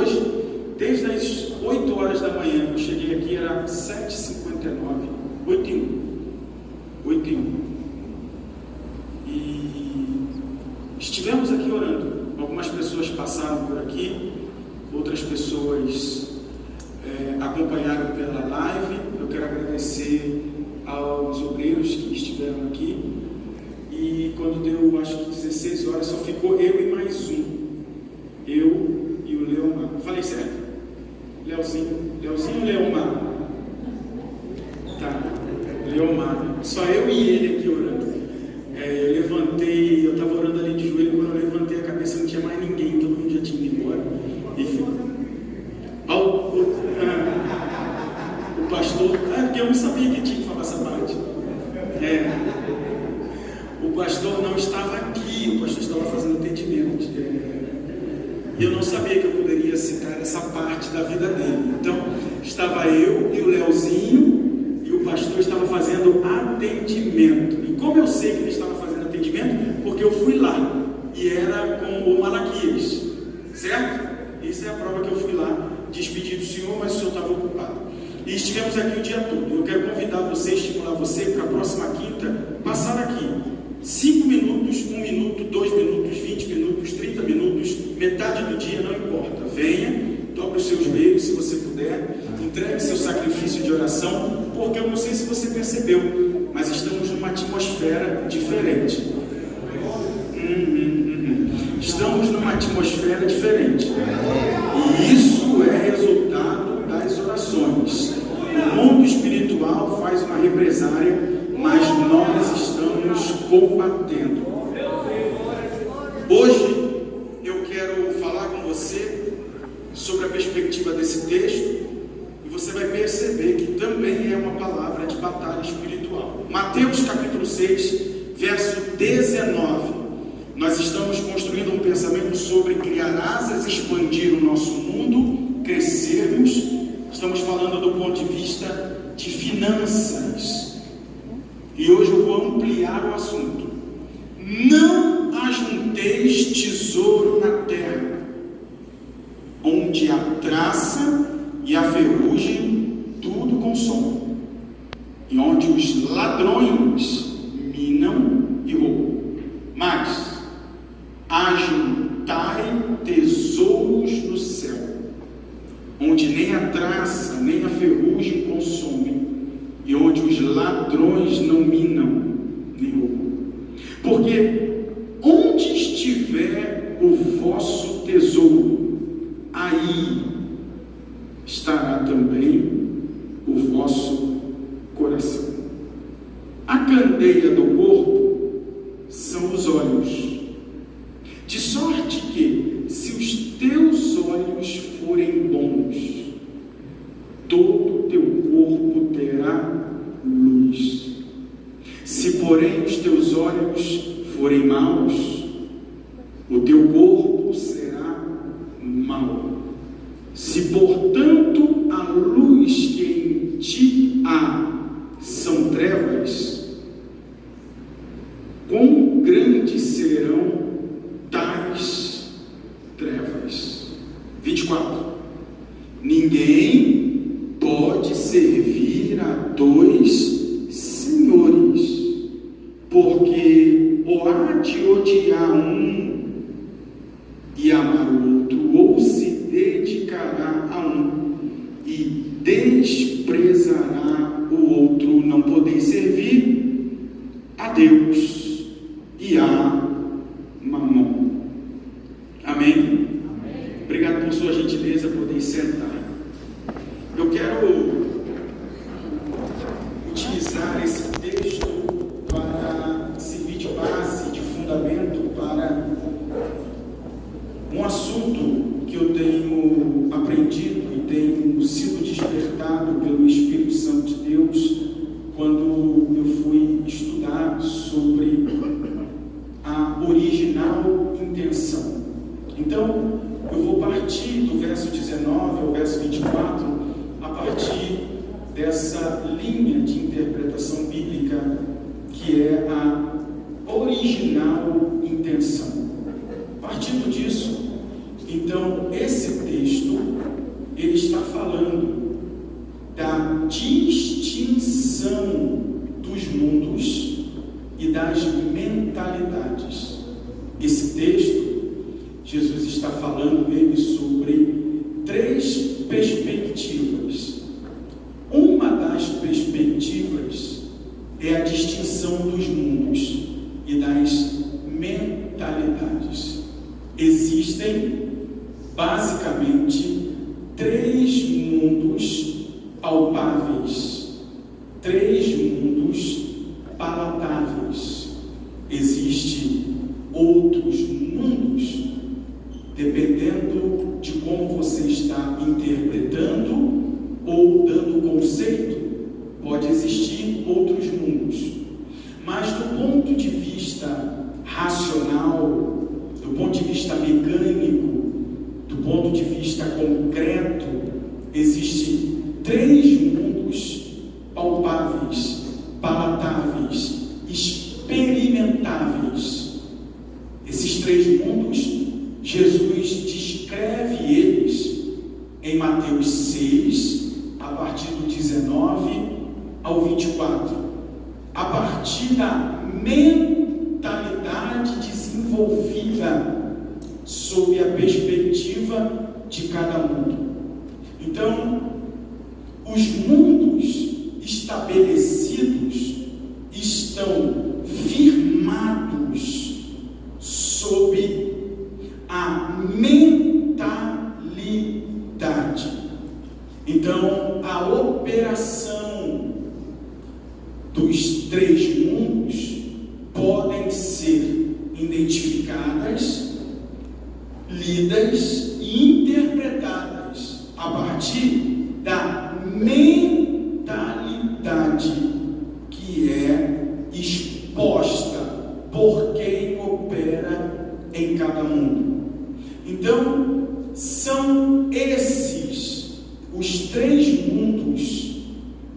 Hoje, desde as 8 horas da manhã, eu cheguei aqui, era 7h59, 8h01. E estivemos aqui orando. Algumas pessoas passaram por aqui, outras pessoas acompanharam pela live. Eu quero agradecer aos obreiros que estiveram aqui. E quando deu, acho que 16 horas, só ficou eu e mais um. Eu e o Leomar. Falei certo? Leozinho ou Leomar? Tá, Leomar. Só eu e ele aqui orando. Eu levantei, eu estava orando ali de joelho, quando eu levantei a cabeça não tinha mais ninguém, todo mundo já tinha ido embora. Enfim. O pastor, porque eu não sabia que tinha que falar essa parte. O pastor não estava aqui, o pastor estava fazendo atendimento. E eu não sabia que eu poderia citar essa parte da vida dele. Então, estava eu e o Leozinho, e o pastor estava fazendo atendimento. E como eu sei que ele estava fazendo atendimento? Porque eu fui lá, e era com o Malaquias, certo? Isso é a prova que eu fui lá, despedir do senhor, mas o senhor estava ocupado. E estivemos aqui o dia todo. Eu quero convidar você, estimular você, para a próxima quinta, passar aqui. 5 minutos, 1 minuto, 2 minutos, 20 minutos, 30 minutos, metade do dia, não importa. Venha, dobre os seus joelhos, se você puder, entregue seu sacrifício de oração, porque eu não sei se você percebeu, mas estamos numa atmosfera diferente. Estamos numa atmosfera diferente. E isso é resultado das orações. O mundo espiritual faz uma represária, mas nós estamos combatendo. Hoje eu quero falar com você sobre a perspectiva desse texto, e você vai perceber que também é uma palavra de batalha espiritual. Mateus capítulo 6, verso 19. Nós estamos construindo um pensamento sobre criar asas, expandir o nosso mundo, crescermos. Estamos falando do ponto de vista de finanças. E hoje eu vou ampliar o assunto. Não ajunteis tesouro na terra, onde a traça e a ferrugem tudo consomem, e onde os ladrões minam e roubam. Mas ajuntai tesouros no céu, onde nem a traça nem a ferrugem consomem, e onde os ladrões não minam nem roubam. Porque onde estiver o vosso tesouro, aí estará também o vosso coração. A candeia do corpo são os olhos. De sorte que, se os teus olhos forem bons, todo o teu corpo terá luz. Se, porém, os teus olhos forem maus, o teu corpo será mau. Se, portanto, a luz que em ti há são trevas, quão grandes serão tais trevas? 24. Ninguém pode servir a dois senhores, porque ou há de odiar um e amar o outro, ou se dedicará a um e desprezará o outro. Não podeis servir a Deus e a Mamon. Amém? Obrigado por sua gentileza, poder sentar. Eu quero utilizar esse texto para servir de base, de fundamento para um assunto que eu tenho aprendido e tenho sido despertado pelo Espírito Santo de Deus quando eu fui estudar sobre a original intenção. Então, eu vou partir do verso 19 ao verso 24, a partir dessa linha de interpretação bíblica que é a original intenção. Partindo disso, então, esse texto distinção dos mundos e das mentalidades. Esse texto, Jesus está falando nele sobre 3 perspectivas. Uma das perspectivas é a distinção dos mundos e das mentalidades. Existem basicamente 3 mundos palpáveis, 3 mundos palatáveis. Existem outros mundos, dependendo de como você está interpretando ou dando conceito, pode existir outros mundos. Mas do ponto de vista racional, do ponto de vista mecânico, do ponto de vista concreto, existem 3 mundos palpáveis, palatáveis, experimentáveis. Esses 3 mundos, Jesus descreve eles em Mateus 6, a partir do 19 ao 24, a partir da mentalidade desenvolvida sob a perspectiva de cada mundo. Então, os mundos estabelecidos estão firmados sob a mentalidade. Então, a operação dos 3 mundos podem ser identificadas, lidas e interpretadas a partir da mentalidade que é exposta por quem opera em cada mundo. Então, são esses os 3 mundos,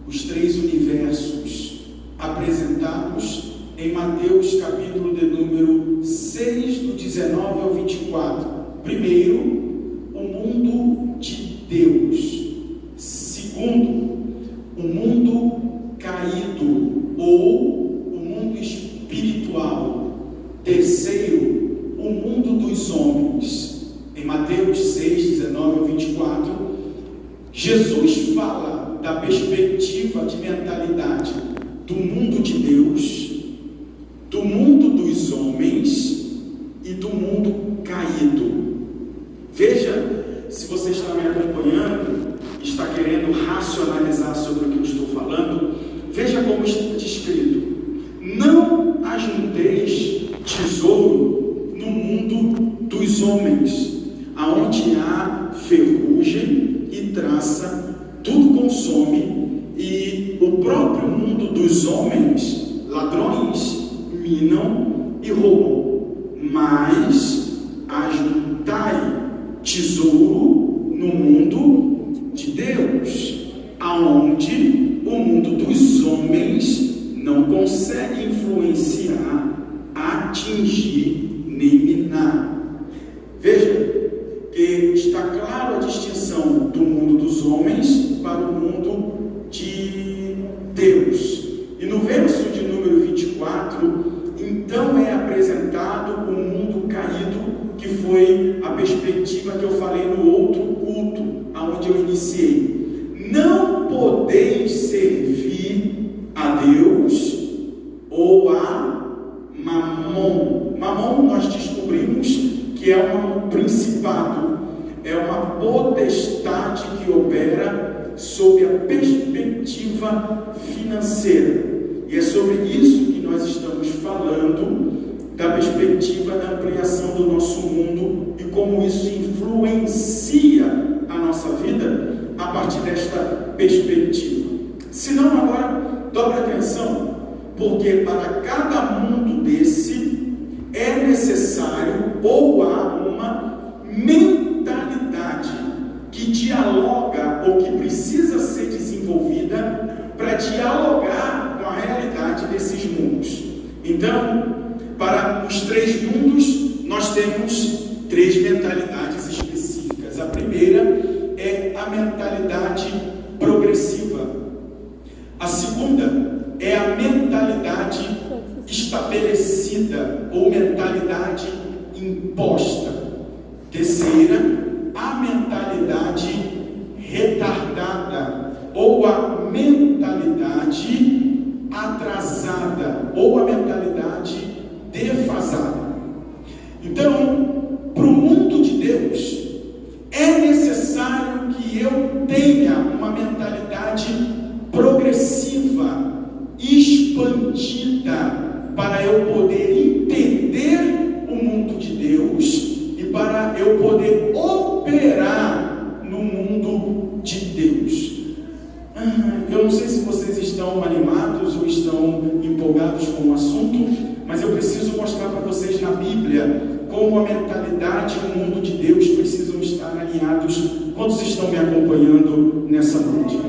os 3 universos apresentados em Mateus capítulo de número 6, do 19 ao 24. Primeiro, o mundo de Deus. Segundo, o mundo caído ou o mundo espiritual. Terceiro, o mundo dos homens. Em Mateus 6, 19 ao 24, Jesus fala da perspectiva de mentalidade do mundo de Deus, do mundo dos homens e do mundo caído. Veja, se você está me acompanhando, está querendo racionalizar sobre o que eu estou falando, veja como está descrito: não ajunteis tesouro no mundo dos homens, aonde há ferrugem e traça, tudo consome, e o próprio mundo dos homens, ladrões, minam e roubam. Mas ajuntai tesouro no mundo de Deus, aonde o mundo dos homens não consegue influenciar, atingir nem minar. Veja que está claro a distinção do mundo dos homens para o mundo de Deus. E no verso de número 24, então é apresentado o mundo caído, que foi a perspectiva que eu falei no outro culto, aonde eu iniciei. Não podeis servir a Deus ou a Mamon. Mamon nós descobrimos que é um principado, é uma potestade que opera sob a perspectiva financeira. E é sobre isso que nós estamos falando, da perspectiva da ampliação do nosso mundo e como isso influencia a nossa vida a partir desta perspectiva. Se não, agora, dobre atenção, porque para cada mundo desse é necessário ou há uma mentalidade que dialoga ou que precisa ser desenvolvida para dialogar com a realidade desses mundos. Então, para os 3 mundos, nós temos 3 mentalidades específicas. A primeira é a mentalidade progressiva. A segunda segunda é a mentalidade estabelecida ou mentalidade imposta. Terceira, a mentalidade retardada ou a mentalidade atrasada ou a mentalidade defasada. Então, para o mundo de Deus, é necessário que eu tenha uma mentalidade progressiva, expandida, para eu poder entender o mundo de Deus e para eu poder operar no mundo de Deus. Eu não sei se vocês estão animados ou estão empolgados com o assunto, mas eu preciso mostrar para vocês na Bíblia como a mentalidade e o mundo de Deus precisam estar alinhados. Quantos estão me acompanhando nessa noite?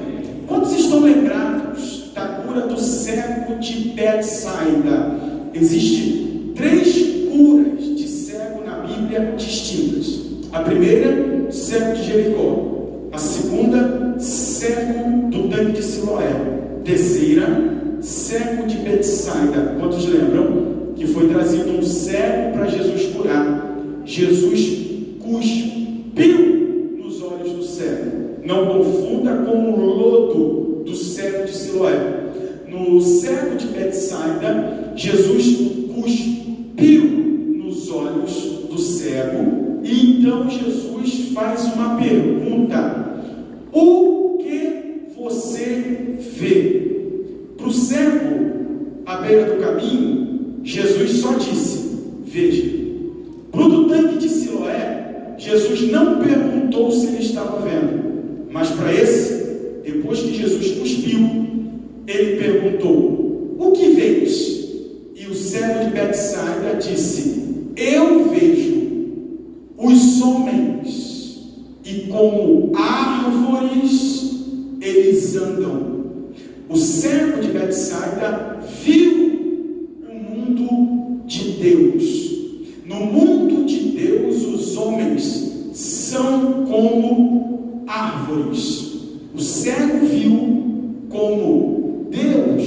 Quantos estão lembrados da cura do cego de Betsaida? Existem 3 curas de cego na Bíblia distintas. A primeira, cego de Jericó. A segunda, cego do tanque de Siloé. Terceira, cego de Betsaida. Quantos lembram que foi trazido um cego para Jesus curar? Jesus cuspiu nos olhos do cego. Não confunda com o lodo do cego de Siloé. No cego de Betsaida, Jesus cuspiu nos olhos do cego. E então Jesus faz uma pergunta: o que você vê? Para o cego à beira do caminho, Jesus só disse: veja. Para o do tanque de Siloé, Jesus não perguntou se ele estava vendo. Mas para esse, depois que Jesus cuspiu, ele perguntou: o que vês? E o cego de Betsaida disse: eu vejo os homens, e como árvores eles andam. O cego de Betsaida viu o mundo de Deus. No mundo de Deus, os homens são como árvores. O cego viu como Deus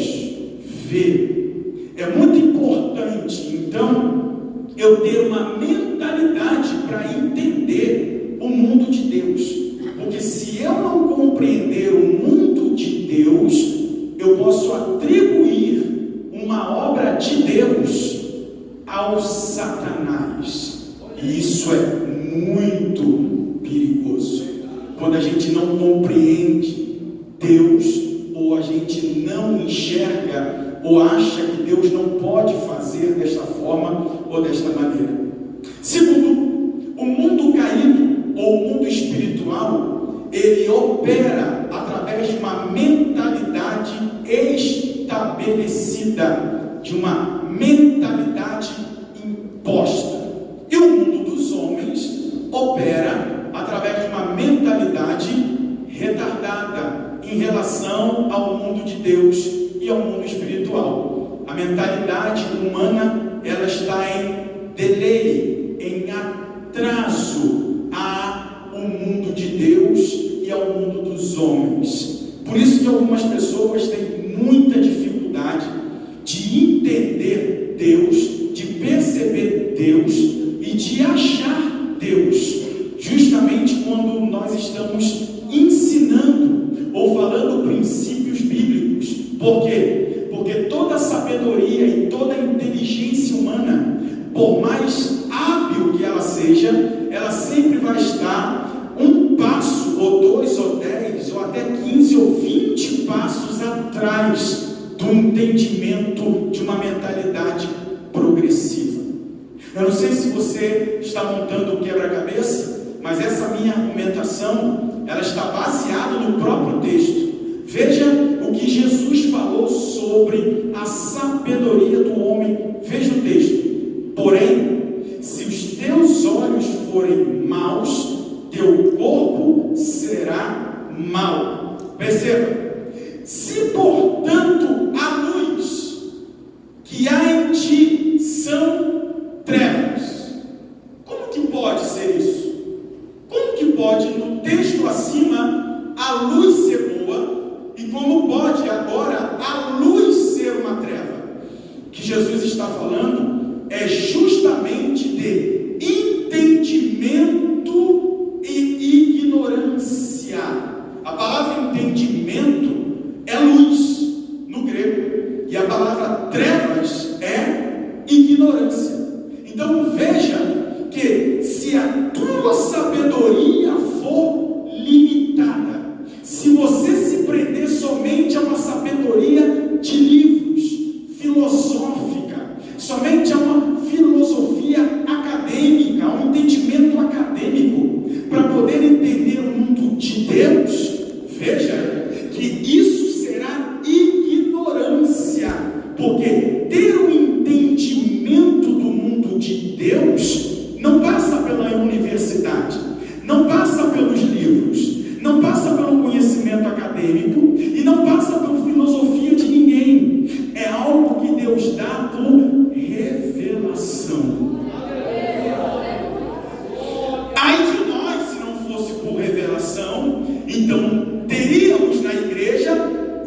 vê. É muito importante, então, eu ter uma mentalidade para entender o mundo de Deus. Porque se eu não compreender o mundo de Deus, eu posso atribuir uma obra de Deus ao Satanás. E isso é muito perigoso. Quando a gente não compreende Deus, ou a gente não enxerga, ou acha que Deus não pode fazer desta forma ou desta maneira. Segundo, o mundo caído, ou o mundo espiritual, ele opera através de uma mentalidade estabelecida, de uma mentalidade imposta. E o mundo dos homens opera através de uma mentalidade retardada em relação ao mundo de Deus e ao mundo espiritual. A mentalidade humana, ela está em delay, em atraso ao mundo de Deus e ao mundo dos homens. Por isso que algumas pessoas têm muita dificuldade de entender Deus, de perceber Deus e de achar Deus, justamente quando nós estamos ensinando ou falando princípios bíblicos. Por quê? Porque toda a sabedoria e toda a inteligência humana, por mais hábil que ela seja, ela sempre vai estar um passo, ou 2, ou 10, ou até 15 ou 20 passos atrás do entendimento de uma mentalidade progressiva. Eu não sei se você está montando o quebra-cabeça, mas essa minha argumentação, ela está baseada no próprio texto. Veja o que Jesus falou sobre a sabedoria do homem. Veja o texto. Porém, se os teus olhos forem maus, teu corpo será mau. Perceba. Se, portanto, a luz que há em ti são trevas, como que pode ser isso? Como que pode, no texto acima, a luz ser boa E como pode agora a luz ser uma treva? O que Jesus está falando é justamente de entendimento e ignorância. A palavra entendimento é luz no grego, e a palavra trevas é ignorância. Então veja que se a tua sabedoria for limitada, se você se prender somente a uma sabedoria de livros, filosófica, somente a uma filosofia acadêmica, a um entendimento acadêmico, para poder entender o mundo de Deus, veja que isso será ignorância, porque ter um entendimento do mundo de Deus não passa pela universidade, não passa pelos livros, não passa pelo conhecimento acadêmico e não passa pela filosofia de ninguém. É algo que Deus dá por revelação. Ai de nós se não fosse por revelação, então teríamos na igreja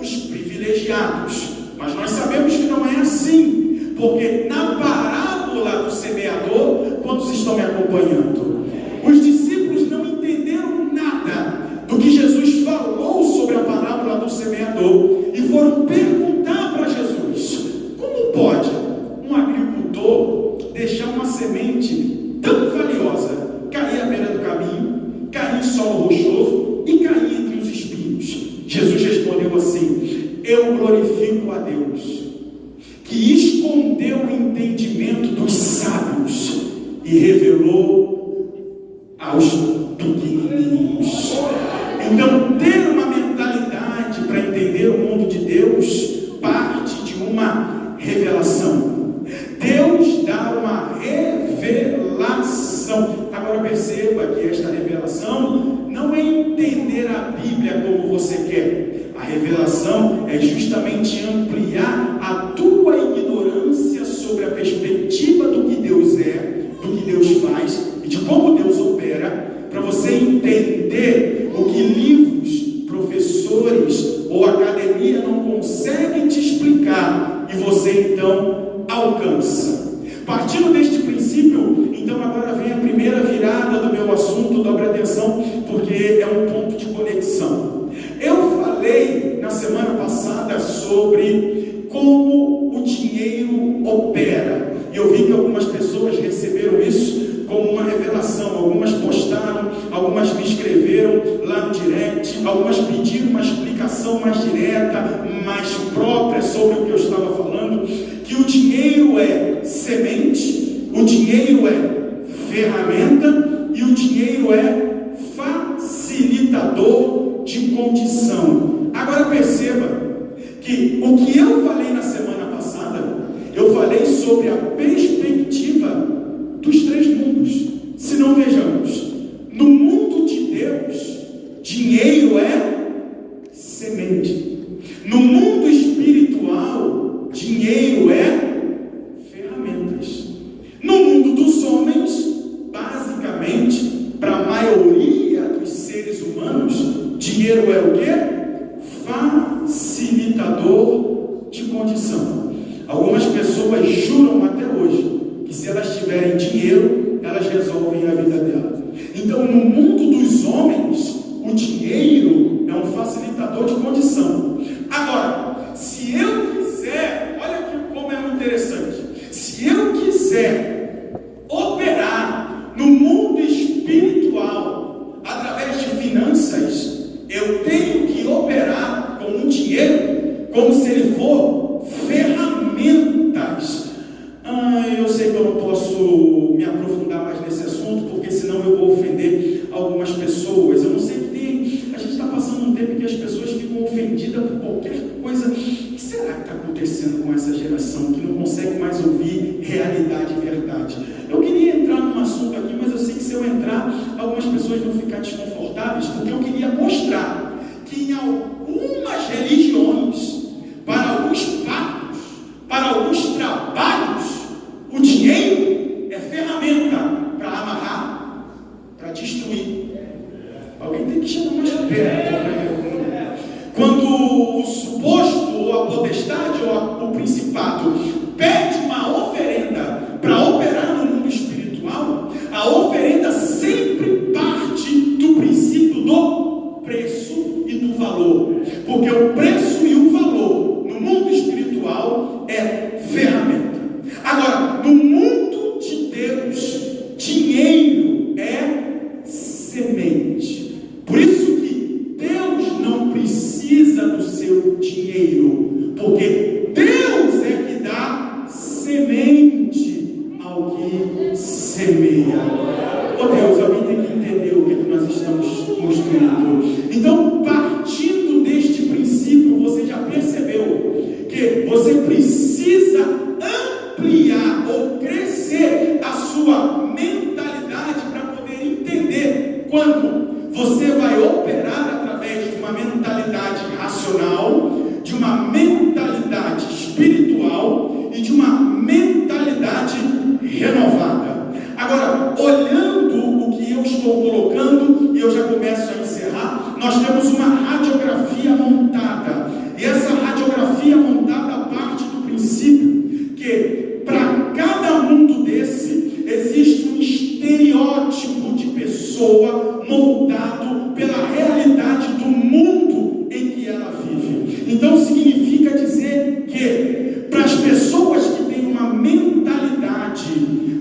os privilegiados. Mas nós sabemos que não é assim, porque na parábola do semeador, quantos estão me acompanhando? Os discípulos não entenderam nada do que Jesus falou sobre a parábola do semeador e foram perguntar para Jesus: como pode um agricultor deixar uma semente tão valiosa cair à beira do caminho, cair em solo rochoso e cair entre os espinhos? Jesus respondeu assim: eu glorifico a Deus, que escondeu o entendimento dos sábios e revelou aos pequenininhos. Então, ter uma mentalidade para entender o mundo de Deus parte de uma revelação. Deus dá uma revelação. Agora perceba que esta revelação não é entender a Bíblia como você quer. A revelação é justamente ampliar a tua ignorância sobre a perspectiva do que Deus é, do que Deus faz e de como Deus opera, para você entender o que livros, professores ou academia não conseguem te explicar e você então alcança. Partindo deste princípio, então agora vem a primeira virada do meu assunto. Dobre atenção, porque é um ponto de conexão. Eu falei na semana passada sobre como o dinheiro opera, e eu vi que algumas pessoas receberam isso como uma revelação. Algumas postaram, algumas me escreveram lá no direct, algumas pediram uma explicação mais direta, mais própria sobre o que eu estava falando, que o dinheiro é semente, o dinheiro é ferramenta e o dinheiro é facilitador de condição. Agora perceba que o que eu falei na semana passada, eu falei sobre a perspectiva dos três mundos. Se não, vejamos, no mundo de Deus, dinheiro é semente. No mundo espiritual, dinheiro é ferramentas. No mundo dos homens, basicamente, para a maioria dos seres humanos, dinheiro é o quê? Facilitador de condição. Algumas pessoas juram até hoje que se elas tiverem dinheiro, elas resolvem a vida dela. Então, no mundo dos homens, o dinheiro é um facilitador de condição. Agora, se eu quiser, olha aqui como é muito interessante, se eu quiser operar no mundo espiritual através de finanças, eu tenho que operar com um dinheiro como se ele for ferramentas. Eu sei que eu não posso me aprofundar mais nesse assunto, porque senão eu vou ofender algumas pessoas. Eu não sei que a gente está passando um tempo que as pessoas ficam ofendidas por qualquer coisa. O que será que está acontecendo com essa geração que não consegue mais ouvir realidade e verdade? Eu queria entrar num assunto aqui, mas eu sei que se eu entrar, algumas pessoas vão ficar desconfortáveis, porque eu queria mostrar que em algumas religiões, para alguns pactos, para alguns trabalhos, o dinheiro é ferramenta para amarrar, para destruir. Alguém tem que chamar mais perto, né? Quando o suposto, ou a potestade, ou o principado pede uma oferenda para operar no mundo espiritual, a oferenda sempre parte do princípio do preço e do valor, porque o preço e o valor no mundo espiritual é ferramenta. Agora, no mundo de Deus, dinheiro é semente. Por isso que Deus não precisa do seu dinheiro, porque Deus é que dá semente ao que semeia. Oh Deus, alguém tem que entender o que nós estamos construindo. Então, partindo deste princípio, você já percebeu que você precisa ampliar ou crescer a sua mentalidade para poder entender quando você vai operar através de uma mentalidade racional, de uma mentalidade espiritual e de uma mentalidade renovada. Agora, olhando o que eu estou colocando, e eu já começo a encerrar, nós temos uma radiografia montada, e essa radiografia montada parte do princípio que para cada mundo desse existe um estereótipo de pessoa moldado pela realidade do mundo em que ela vive. Então significa dizer que para as pessoas que têm uma mentalidade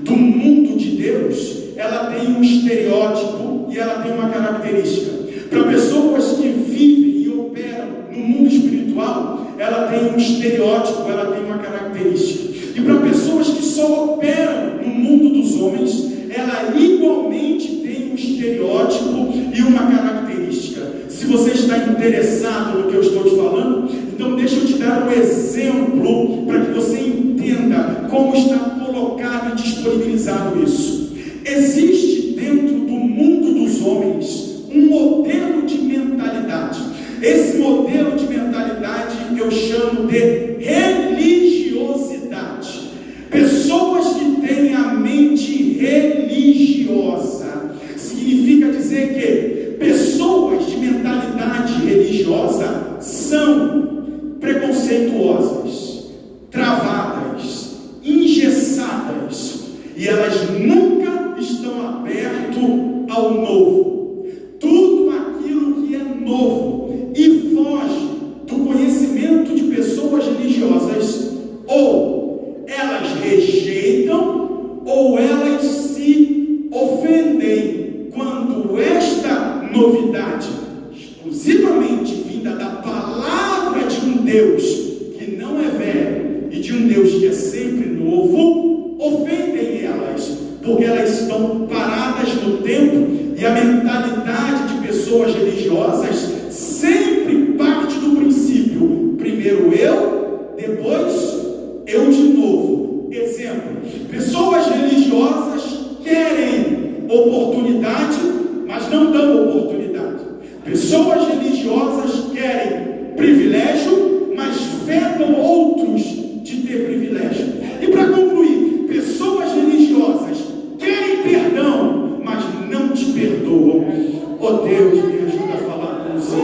do mundo de Deus, ela tem um estereótipo e ela tem uma característica. Para pessoas que vivem e operam no mundo espiritual, ela tem um estereótipo, ela tem uma característica. E para pessoas que só operam no mundo dos homens, ela igualmente tem um estereótipo e uma característica. Se você está interessado no que eu estou te falando, então deixa eu te dar um exemplo para que você entenda como está colocado e disponibilizado isso. Existe dentro do mundo dos homens um modelo de mentalidade. Esse modelo de mentalidade eu chamo de religiosidade. Pessoas que têm a mente religiosa, significa dizer que pessoas de mentalidade religiosa são preconceituosas, travadas, engessadas, e elas nunca estão abertas ao novo. Tudo aquilo que é novo e foge do conhecimento de pessoas religiosas, ou elas rejeitam, ou elas se ofendem quando esta novidade, exclusivamente vinda da palavra de um Deus que não é velho e de um Deus que é sempre novo, ofendem elas, porque elas estão paradas no tempo. E a mentalidade de pessoas religiosas sempre parte do princípio: primeiro eu, depois eu de novo. Exemplo: pessoas religiosas querem oportunidade, mas não dão oportunidade. Pessoas religiosas querem privilégio, mas vedam outros de ter privilégio. E para concluir, pessoas religiosas querem perdão, mas não te perdoam. Oh Deus, me ajuda a falar com você.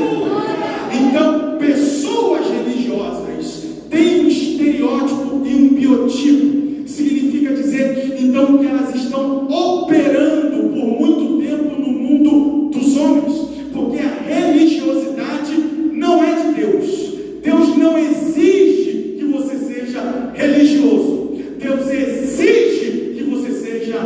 Então, pessoas religiosas têm um estereótipo e um biotipo. Significa dizer, então, que elas estão operando por muito tempo no mundo dos homens, porque a religiosidade não é de Deus. Deus não exige que você seja religioso. Deus exige que você seja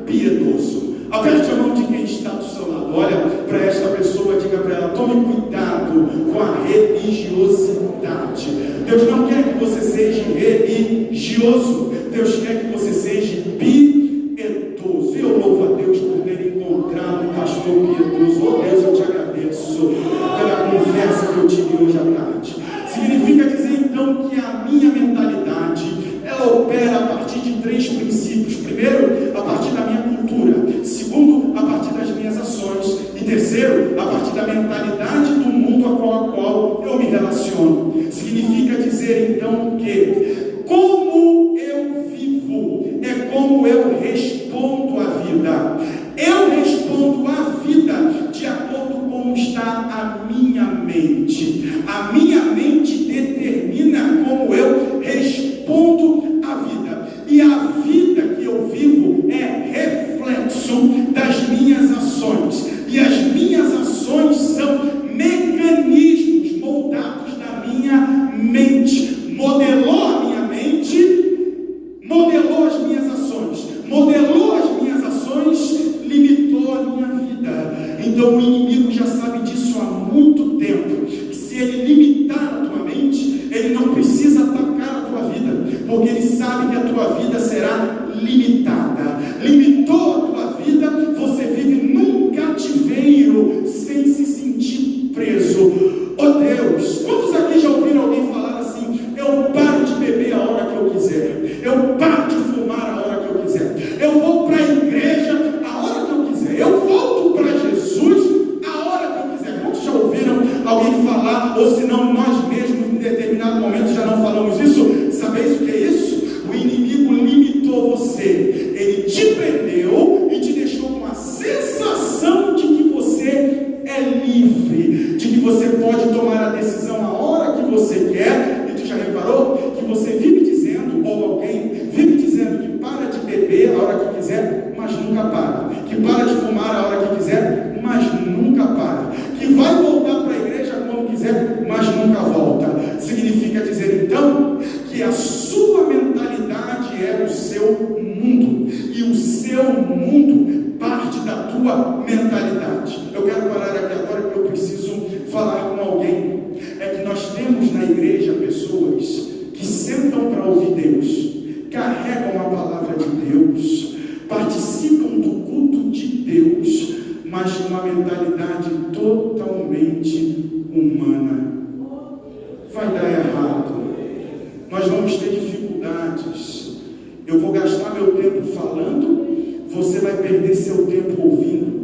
piedoso. Aperte a mão de quem está do seu lado. Olha para esta pessoa, diga para ela: tome cuidado com a religiosidade. Deus não quer que você seja religioso. Deus quer que você seja piedoso. Eu louvo a Deus por ter encontrado um pastor piedoso. Oh Deus, eu te agradeço pela conversa que eu tive hoje à tarde. Significa dizer então que a minha mentalidade, ela opera a partir de 3 princípios. Primeiro, a partir da minha cultura. Segundo, a partir das minhas ações. E terceiro, a partir da mentalidade do mundo a qual eu me relaciono. Significa dizer então que como eu vivo é como eu respondo à vida. Eu respondo à vida de acordo com como está está a minha mente. A minha mente determina como eu respondo à vida. E a vida que eu vivo é reflexo das minhas ações. E as minhas ações são mecanismos moldados da minha mente. Modelou a minha mente, modelou as minhas ações. Modelou as minhas ações, limitou a minha vida. Então o inimigo já sabe disso há muito tempo. Se ele limitar a tua mente, ele não precisa atacar a tua vida, porque ele sabe que a tua vida será limitada. Limitou a tua vida, você vive num cativeiro sem se sentir preso. Oh Deus, quantos aqui já ouviram alguém falar assim: eu paro de beber a hora que eu quiser, eu paro de fumar a hora que eu quiser, eu vou para a igreja a hora que eu quiser, eu volto para Jesus a hora que eu quiser? Quantos já ouviram alguém falar, ou se não nós mesmos em determinado momento já não falamos isso? Sabeis o que é isso? O inimigo limitou você, ele te prendeu e te deixou com a sensação de que você é livre, de que você pode tomar a decisão a hora que você quer. E tu já reparou que você vive dizendo, ou alguém vive dizendo, que para de beber a hora que quiser, mas nunca para, que para de fumar a hora que quiser, mas nunca para, que vai voltar para a igreja quando quiser, mas nunca volta. Significa dizer então que a sua mentalidade é o seu mundo, e o seu mundo parte da tua mentalidade. Eu quero parar aqui agora porque eu preciso falar com alguém. É que nós temos na igreja pessoas que sentam para ouvir Deus, carregam a palavra de Deus, participam do culto de Deus, mas com uma mentalidade totalmente humana. Vai dar errado, nós vamos ter dificuldades. Eu vou gastar meu tempo falando, você vai perder seu tempo ouvindo.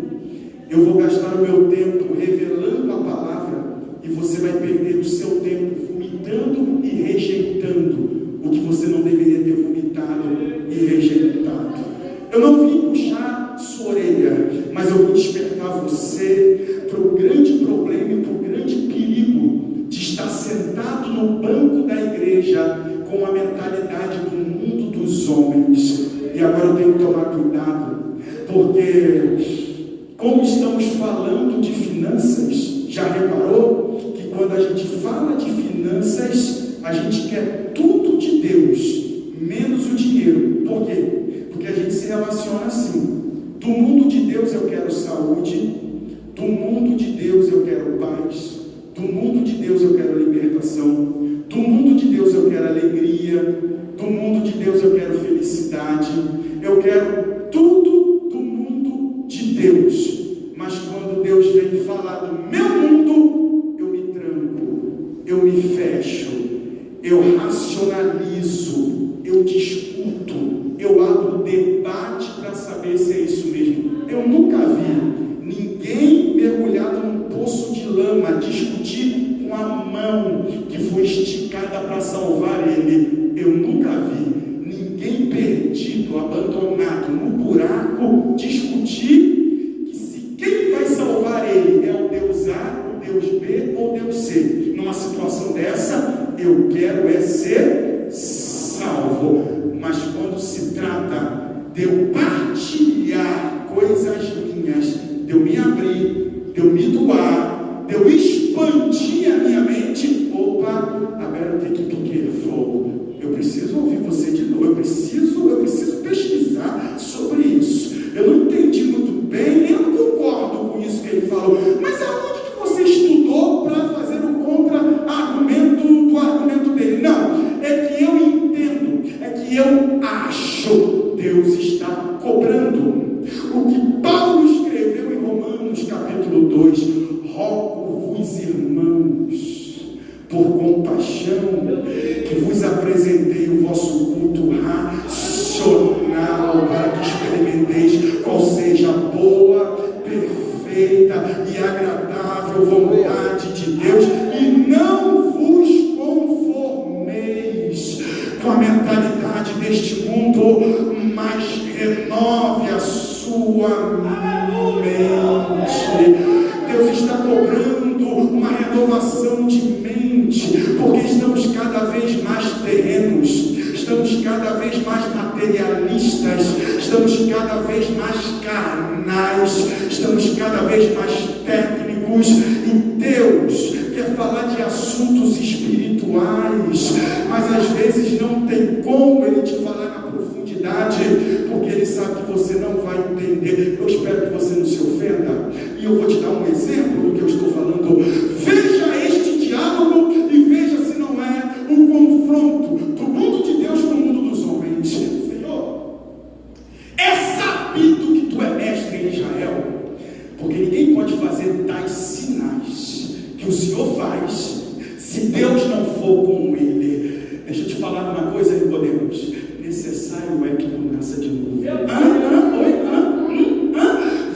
Eu vou gastar o meu tempo revelando a palavra, e você vai perder o seu tempo vomitando e rejeitando o que você não deveria ter vomitado e rejeitado. Eu não vim puxar sua orelha, mas eu vim despertar você para o grande problema e para o grande perigo de estar sentado no banco da igreja com a mentalidade do mundo dos homens. E agora eu tenho que tomar cuidado, porque como estamos falando de finanças, já reparou que quando a gente fala de finanças, a gente quer tudo de Deus, menos o dinheiro. Por quê? Porque a gente se relaciona assim: do mundo de Deus eu quero saúde, do mundo de Deus eu quero paz, do mundo de Deus eu quero libertação, do mundo de Deus eu quero alegria, do mundo de Deus eu quero felicidade, eu quero tudo do mundo de Deus. Mas quando Deus vem falar do meu mundo, eu me tranco, eu me fecho, eu racionalizo, eu discuto, eu abro debate para saber se é isso mesmo. Eu nunca vi ninguém mergulhado num poço de lama discutir com a mão que foi esticada para salvar ele. Eu nunca vi ninguém perdido, abandonado no buraco, discutir que se quem vai salvar ele é o Deus A, o Deus B ou o Deus C. Numa situação dessa, eu quero é ser salvo. Mas quando se trata de eu partilhar coisas minhas, de eu me abrir, de eu me doar, de eu expandir a minha mente, opa, agora eu tenho que pequeno fogo. Eu preciso ouvir você de novo, eu preciso pesquisar sobre isso. Eu não entendi muito bem, eu não concordo com isso que ele falou, mas aonde que você estudou para fazer o contra-argumento do argumento dele? Não, é que eu entendo, é que eu acho. Deus está cobrando. O que Paulo escreveu em Romanos capítulo 2: rogo-vos, irmãos, por compaixão, que vos apresentei o vosso culto racional, para que experimenteis qual seja a boa, perfeita e agradável vontade de Deus, e não vos conformeis com a mentalidade deste mundo, mas renove a sua mente. Deus está cobrando vez mais materialistas, estamos cada vez mais carnais, estamos cada vez mais técnicos, e Deus quer falar de assuntos espirituais, mas às vezes não tem como Ele te falar na profundidade, porque Ele sabe que você não vai entender. Eu espero que você não se ofenda, e eu vou te dar um exemplo do que eu estou falando. Veja este diálogo e veja se não é um confronto do mundo de Deus com o mundo dos homens. Senhor, é sabido que Tu é mestre em Israel, porque ninguém pode fazer tais sinais que o Senhor faz se Deus não for com Ele. Deixa eu te falar uma coisa, Nicodemos: necessário é que Tu nasça de novo.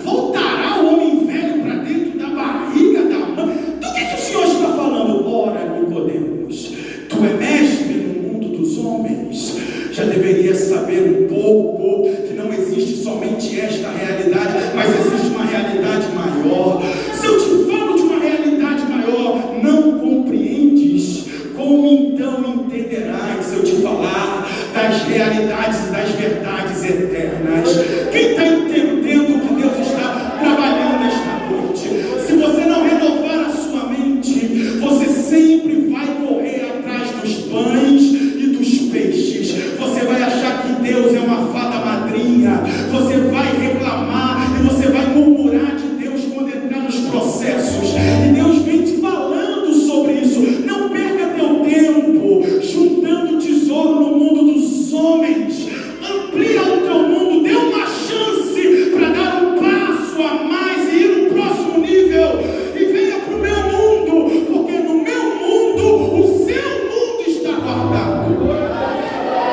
Voltará o homem velho para dentro da barriga da mãe? Do que o Senhor está falando? Ora, Nicodemos, Tu é mestre no mundo dos homens, já deveria saber um pouco que não existe somente esta realidade, mas existe uma realidade maior. Se eu te falo de uma realidade maior, não compreendes? Como então entenderás se eu te falar das realidades e das verdades eternas? Quem está entendendo o que Deus está trabalhando esta noite? Se você não renovar a sua mente, você sempre vai correr atrás dos pães e dos peixes. Você vai achar que Deus é uma fada madrinha, você vai reclamar e você vai murmurar de Deus quando entrar nos processos, e Deus vem te falando sobre isso. Não perca teu tempo juntando tesouro no mundo dos homens. Amplia o teu mundo, dê uma chance para dar um passo a mais e ir no próximo nível, e venha para o meu mundo, porque no meu mundo o seu mundo está guardado,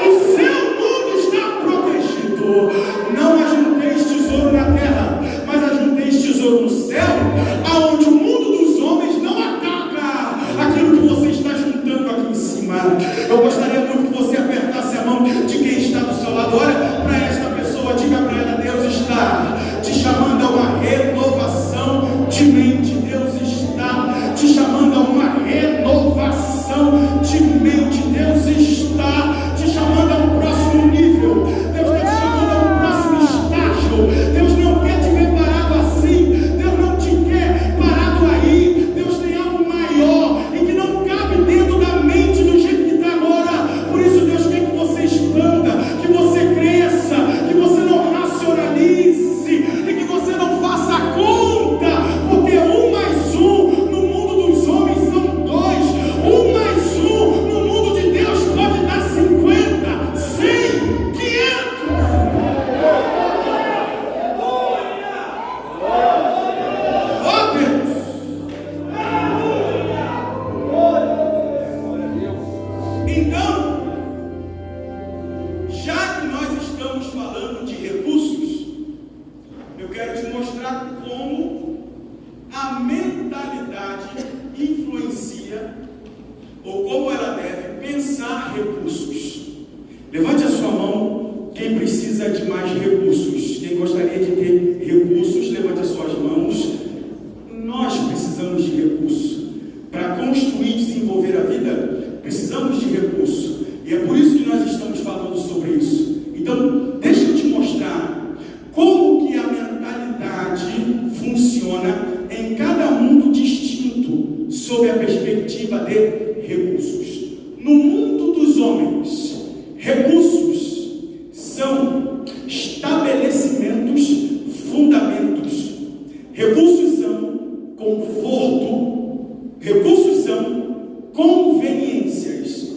o seu mundo está protegido. Não ajunteis tesouro na terra, mas ajunteis tesouro no céu, aonde o mundo dos homens não ataca aquilo que você está juntando aqui em cima. Eu gostaria muito que você apertasse a mão de quem está do seu lado. Olha para esta pessoa, diga para ela: Deus está te chamando a uma renovação de mente. Deus está te chamando a uma renovação de mente. Deus está te chamando a um próximo nível. Deus está te chamando a um próximo estágio. Deus não quer te ver parado assim. Deus não te quer parado aí. Deus tem algo maior e que não cabe dentro da mente do jeito que está agora. Por isso Deus quer que você expanda, que você cresça, que você não racionalize e que você não faça a conta, porque 1 mais 1 no mundo dos homens são 2, 1 mais 1 no mundo de Deus pode dar 50, 100, 500. Oh Deus! Então, já que nós estamos falando de recursos, eu quero te mostrar como a mentalidade influencia, ou como ela deve pensar recursos. Levante a sua mão quem precisa de mais recursos. Quem gostaria de ter recursos, levante as suas mãos. Nós precisamos de recursos. Para construir e desenvolver a vida, precisamos de recursos. E é por isso que nós estamos falando sobre isso. Então, deixa eu te mostrar como que a mentalidade funciona em cada mundo distinto, sob a perspectiva de recursos. No mundo dos homens, recursos são estabelecimentos, fundamentos. Recursos são conforto. Recursos são conveniências.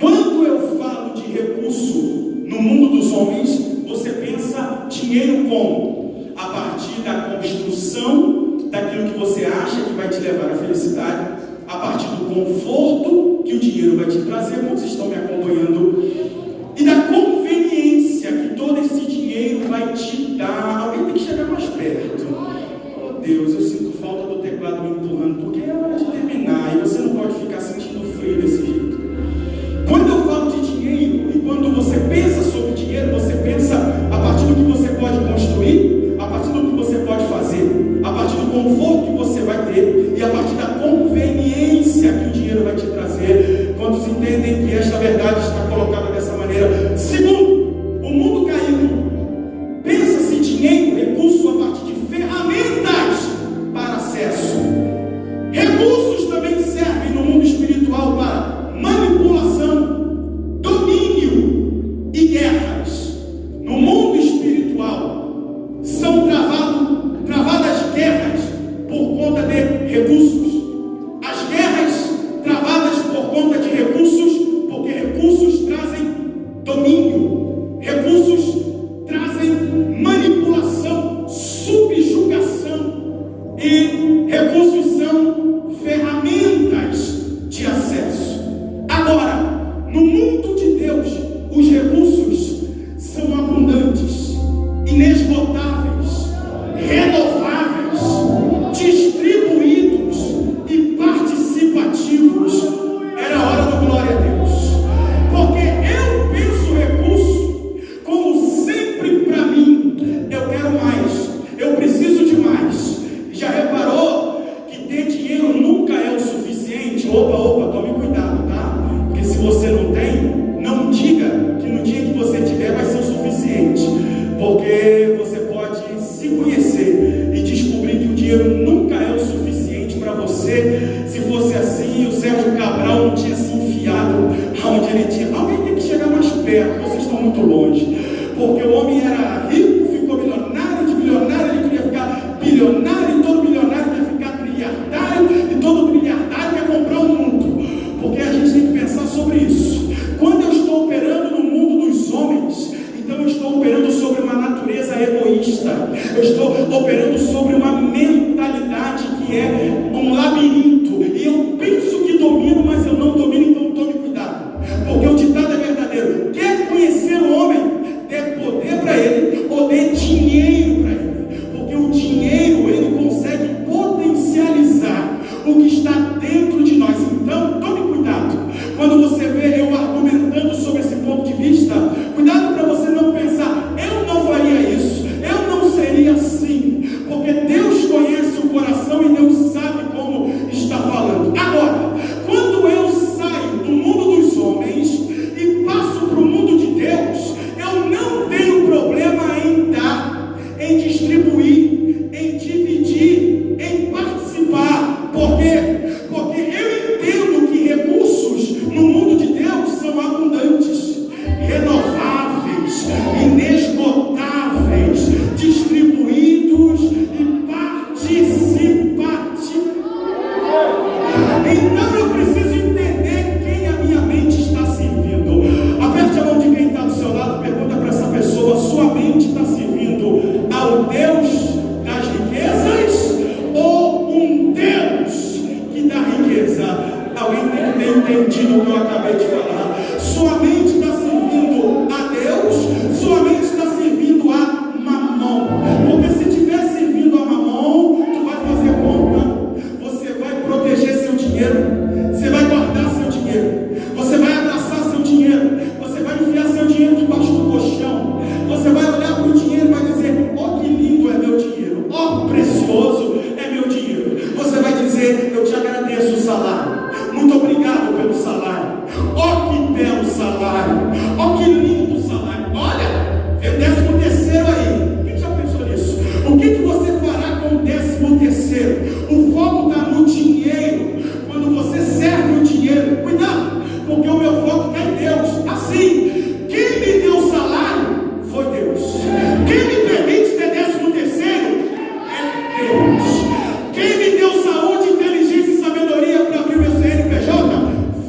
Quando eu falo de recurso no mundo dos homens, você pensa dinheiro como? A partir da construção daquilo que você acha que vai te levar à felicidade, a partir do conforto que o dinheiro vai te trazer. Quantos estão me acompanhando? E da conveniência que todo esse dinheiro vai te dar. Alguém tem que chegar mais perto. Oh Deus, eu sinto falta do teclado me empurrando, porque é hora de terminar e você não pode ficar sentindo frio desse jeito. Quando eu falo de dinheiro, e quando você pensa sobre dinheiro, você pensa a partir do que você pode construir, a partir do que você pode fazer, a partir do conforto que você vai ter e a partir da conveniência que o dinheiro vai te trazer. Quantos entendem que esta verdade está colocada dessa maneira? Segundo Recursos também servem no mundo espiritual para manipulação, domínio e guerras. No mundo espiritual são travadas guerras por conta de recursos. As guerras travadas por conta de recursos, porque recursos trazem domínio, recursos trazem manipulação, subjugação, e recursos são ferramentas de acesso. Agora, no mundo de Deus, os recursos são abundantes, inesgotáveis, renováveis, distribuídos e participativos. Era a hora do glória a Deus, porque eu penso recurso como sempre para mim. Eu quero mais, eu preciso de mais. Já reparou que ter dinheiro nunca é o suficiente? Opa, tome cuidado, tá? Porque se você não tem, não diga que no dia que você tiver vai ser o suficiente, porque você pode se conhecer e descobrir que o dinheiro nunca é o suficiente para você. Se fosse assim, o Sérgio Cabral não tinha se enfiado aonde ele tinha. Alguém tem que chegar mais perto, vocês estão muito longe, porque o homem era rico, ficou milionário, de milionário ele queria ficar bilionário, e todo bilionário quer ficar trilhardário, e todo trilhardário quer comprar o mundo, porque a gente tem que pensar sobre isso. Quando eu estou operando no mundo dos homens, então eu estou operando sobre uma natureza egoísta, eu estou operando sobre uma mentalidade que é um labirinto, e eu penso que domino, mas eu não domino. Então tome cuidado, porque o ditado é verdadeiro: quer conhecer o homem, dê poder para ele ou dê dinheiro para ele, porque o dinheiro ele consegue potencializar o que está dentro de nós. Então tome cuidado quando você vê eu argumentando sobre esse ponto de vista. Cuidado para você não pensar: eu não faria isso, eu não seria assim, porque Deus conhece o coração e Deus sabe como está falando. Agora, quando eu saio do mundo dos homens e passo para o mundo de Deus, eu não tenho problema em dar, em distribuir, em dividir, em participar. Por quê? Porque eu entendo que recursos no mundo de Deus são abundantes, renováveis, inesgotáveis, distribuídos e participativos. Então eu preciso entender quem a minha mente está servindo. Aperte a mão de quem está do seu lado, pergunta para essa pessoa: sua mente está servindo ao Deus das riquezas ou um Deus que dá riqueza? Alguém tem que ter entendido o que eu acabei de falar. Sua mente está servindo a Deus, sua mente está servindo a Mamon, porque se estiver servindo a Mamon, tu vai fazer conta, você vai proteger seu dinheiro, você vai guardar seu dinheiro, você vai abraçar seu dinheiro, você vai enfiar seu dinheiro debaixo do colchão, você vai olhar para o dinheiro e vai dizer: ó, que lindo é meu dinheiro, ó, precioso é meu dinheiro. Você vai dizer: eu te agradeço o salário, muito obrigado pelo salário, ó, que belo salário, ó, que lindo salário. Olha, vem o 13º aí. Quem já pensou nisso? O que você fará com o 13º? O foco está no dinheiro. Quando você serve o dinheiro, cuidado, porque o meu foco está em Deus. Assim, quem me deu o salário foi Deus. Quem me permite ter 13º é Deus. Quem me deu saúde, inteligência e sabedoria para abrir meu CNPJ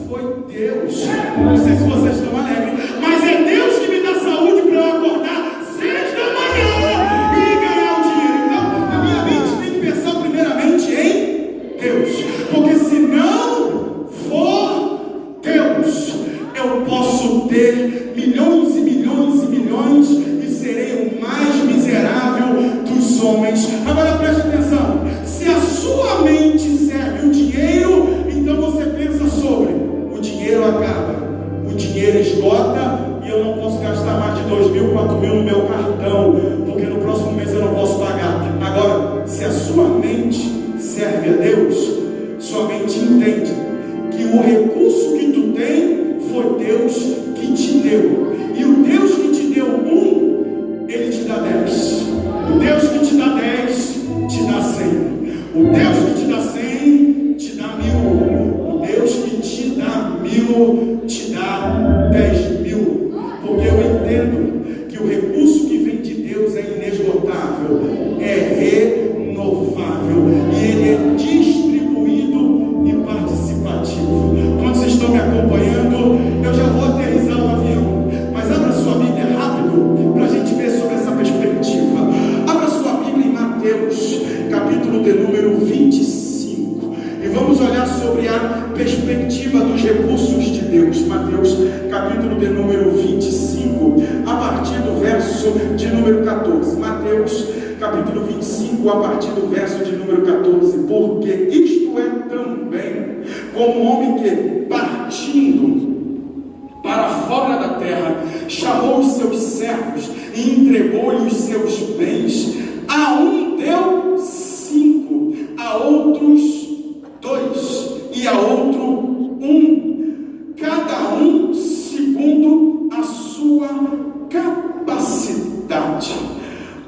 foi Deus. Não sei se vocês estão alegres, mas é Deus que me dá saúde para eu acordar 6 da manhã e ganhar o dinheiro. Então, a minha mente tem que pensar primeiramente em Deus, porque se não for Deus, eu posso ter milhões e milhões e milhões e serei o mais miserável dos homens. Agora preste atenção: se a sua mente serve o dinheiro, então você pensa sobre: o dinheiro acaba, o dinheiro esgota e eu não posso gastar mais de 2.000, 4.000 no meu cartão, porque no próximo mês eu não posso pagar. Agora, se a sua mente serve a Deus, sua mente entende que o recurso que tu tem foi Deus que te deu, e o Deus que te deu 1, Ele te dá 10. O Deus que te dá 10 sobre a perspectiva dos recursos de Deus. Mateus capítulo de número 25, a partir do verso de número 14. Mateus capítulo 25, a partir do verso de número 14. Porque isto é também como um homem que, partindo para fora da terra, chamou os seus servos e entregou-lhe os seus bens. A um deu 5, a outros 2 e a outro 1, cada um segundo a sua capacidade.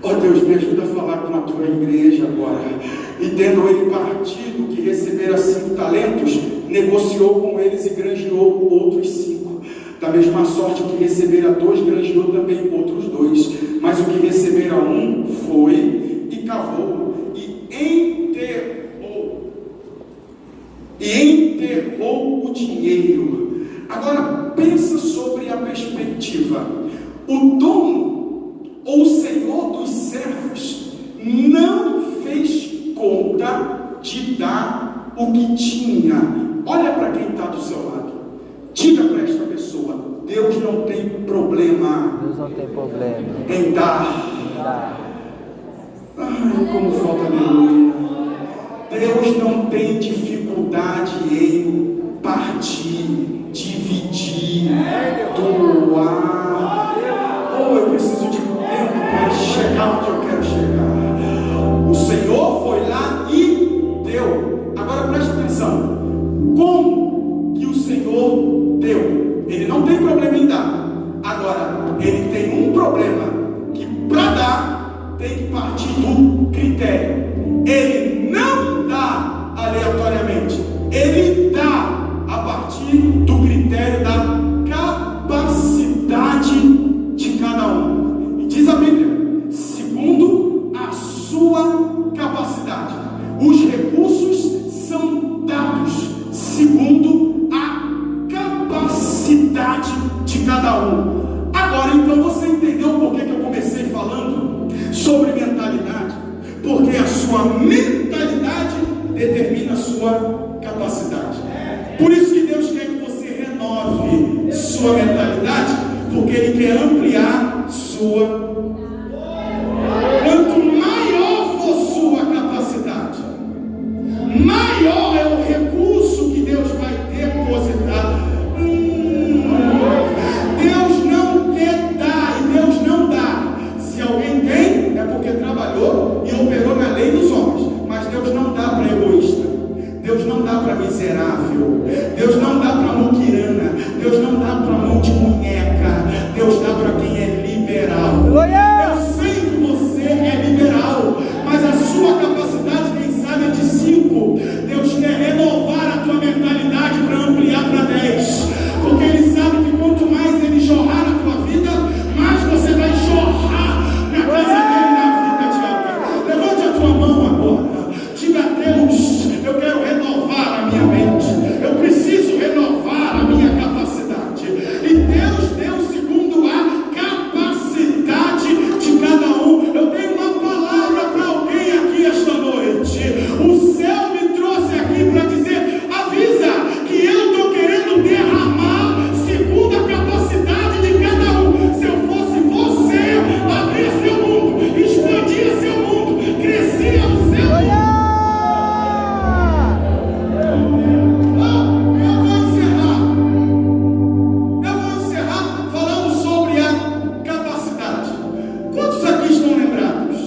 Ó Deus, me ajuda a falar com a tua igreja agora. E tendo ele partido, que recebera 5 talentos, negociou com eles e granjeou outros 5. Da mesma sorte, o que recebera 2, granjeou também outros 2. Mas o que recebera 1 foi e cavou e enterrou o dinheiro. Agora pensa sobre a perspectiva. O dono ou o senhor dos servos não fez conta de dar o que tinha. Olha para quem está do seu lado. Diga para esta pessoa: Deus não tem problema. Deus não tem problema em dar. Ai, como falta aleluia. Deus não tem dificuldade em partir, dividir, doar. Oh, eu preciso de tempo para chegar onde eu quero chegar. O Senhor foi lá e deu. Agora preste atenção. Como que o Senhor deu? Ele não tem problema em dar. Agora, ele tem um problema, que para dar tem que partir do critério. Ele não dá aleatoriamente, ele dá a partir do critério da capacidade de cada um. E diz a Bíblia, segundo a sua capacidade. Os recursos são dados segundo a capacidade de cada um. Agora, então, você entendeu por que eu comecei falando sobre mentalidade? Porque a sua mentalidade determina a sua capacidade. Por isso que Deus quer que você renove sua mentalidade, porque Ele quer ampliar sua. Quanto maior for sua capacidade, maior é o recurso que Deus vai depositar. Deus não quer dar e Deus não dá. Se alguém tem, é porque trabalhou e operou na lei dos homens. Mas Deus não dá para egoísta. Deus não dá para miserável. Deus não dá para muquirana. Deus não dá para mão de munheca. Deus dá para quem é liberal. Eu sei que você é liberal, mas a sua capacidade, quem sabe, é de 5. Deus quer renovar a tua mentalidade para ampliar para 10. Porque Ele sabe que quanto mais Ele jorrar na tua vida, mais você vai jorrar na casa dEle, na vida de alguém. Levante a tua mão agora. Diga a Deus: eu quero renovar a minha mente. Eu preciso renovar a minha capacidade. E Deus deu segundo a capacidade de cada um. Eu tenho uma palavra para alguém aqui esta noite. O céu me trouxe aqui para dizer: avisa que eu estou querendo derramar segundo a capacidade de cada um. Se eu fosse você, abria seu mundo, expandia seu mundo, crescia o seu mundo. Eu vou encerrar falando sobre a capacidade. Quantos aqui estão lembrados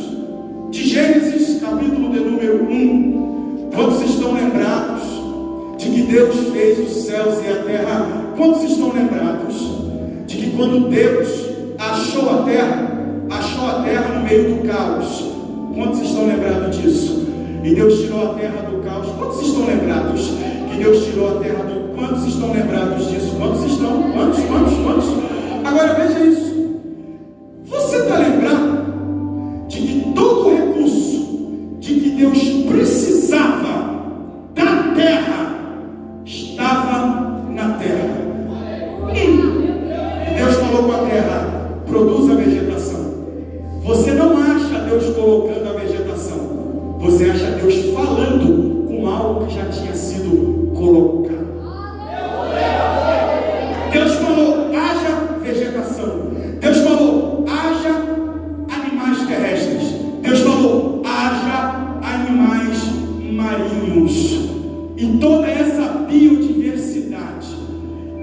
de Gênesis capítulo de número 1? Quantos estão lembrados de que Deus fez os céus e a terra? Quantos estão lembrados de que quando Deus achou a terra no meio do caos? Quantos estão lembrados disso? E Deus tirou a terra do caos. Quantos estão lembrados que Deus tirou a terra do... Quantos estão lembrados disso? Quantos estão? Quantos? Agora veja isso. Você está lembrado de que todo o recurso de que Deus precisava da terra estava na terra. Deus falou com a terra: produza a vegetação. Você não acha Deus colocando a vegetação. Você acha Deus falando com algo que já tinha sido colocar. Deus falou, haja vegetação. Deus falou, haja animais terrestres. Deus falou, haja animais marinhos. E toda essa biodiversidade,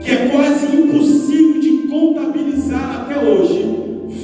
que é quase impossível de contabilizar até hoje,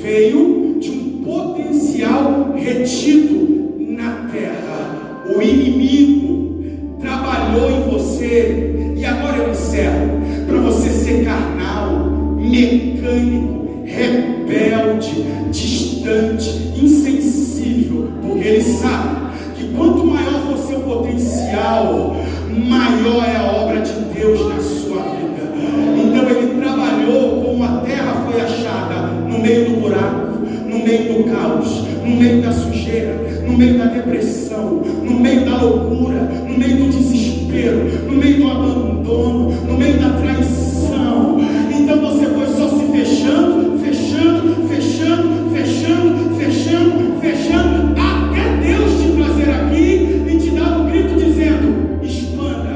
veio de um potencial retido na terra. O inimigo trabalhou em você, e agora eu encerro, para você ser carnal, mecânico, rebelde, distante, insensível, porque ele sabe que quanto maior for seu potencial, maior é a obra de Deus na sua vida. Então ele trabalhou como a terra foi achada, no meio do buraco, no meio do caos, no meio da sujeira, no meio da depressão, no meio da loucura, no meio do desespero, no meio do abandono, no meio da traição. Então você foi só se fechando, fechando, fechando, fechando, fechando, fechando, até Deus te trazer aqui e te dar um grito dizendo: expanda,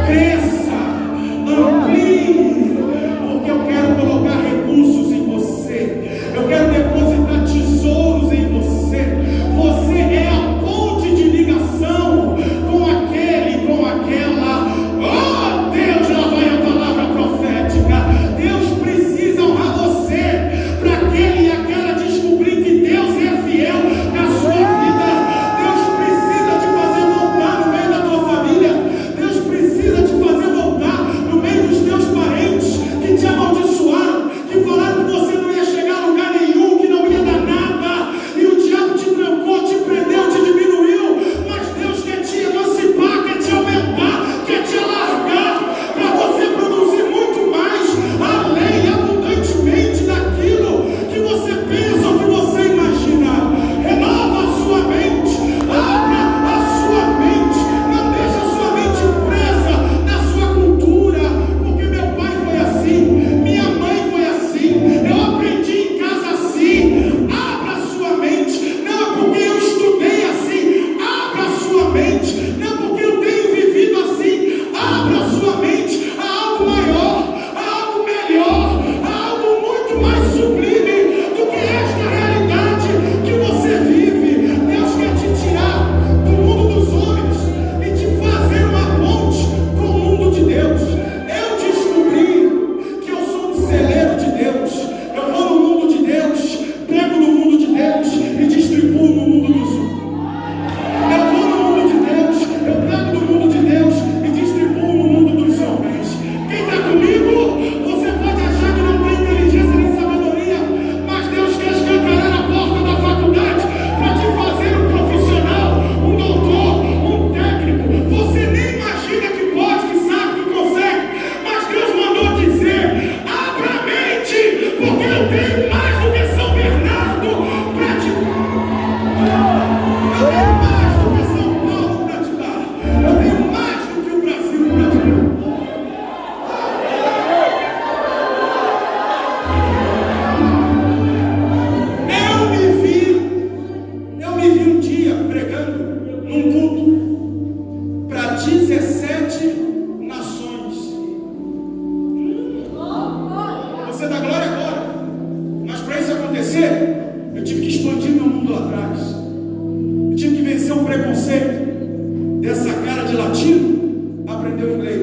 cresça, amplie, porque eu quero colocar recursos em você, eu quero depositar tesouros em você. Você é a ponte de ligação com aquele, com aquela. Oh Deus, lá vai a palavra profética. Deus precisa honrar você para aquele e aquela descobrir que Deus é fiel na sua vida. Deus precisa te fazer voltar no meio da tua família. Deus precisa te fazer voltar no meio dos teus parentes que te amaldiçoaram, que falaram que você não ia chegar a lugar nenhum, que não ia dar nada, e o diabo te trancou, te prendeu, te diminuiu. Mas Deus quer te emancipar, quer te aumentar, quer te alargar, para você produzir muito mais, além e abundantemente daquilo que você pensa ou que você imagina. Renova a sua mente, abra a sua mente, não deixe a sua mente presa na sua cultura, porque meu pai foi assim, minha mãe foi assim, eu aprendi em casa assim. Abra a sua mente, não é porque eu estudei assim, abra a sua mente, não é porque eu tenho vivido assim, abra a sua mente a algo maior, a algo melhor, a algo muito mais sublime do que esta realidade que você vive. Deus quer te tirar do mundo dos homens e te fazer uma ponte com o mundo de Deus. Eu descobri que eu sou um celeiro de Deus. Eu vou no mundo de Deus, prego no mundo de Deus e distribuo no mundo dos homens. Eu vou no mundo de Deus, eu prego no mundo de Deus e distribuo no mundo dos homens. Quem está comigo, você pode achar que não tem inteligência nem sabedoria, mas Deus quer escancarar a porta da faculdade para te fazer um profissional, um doutor, um técnico. Você nem imagina que pode, que sabe, que consegue, mas Deus mandou dizer: abra a mente, porque eu tenho mais do que São Bernardo para te dar. Eu tenho mais do que São Paulo para te dar. Eu tenho mais do que o Brasil para te dar. Eu me vi um dia pregando num culto para 17 nações. Você dá glória agora, mas para isso acontecer, eu tive que expandir meu mundo lá atrás. Eu tive que vencer o preconceito dessa cara de latino, aprender o inglês.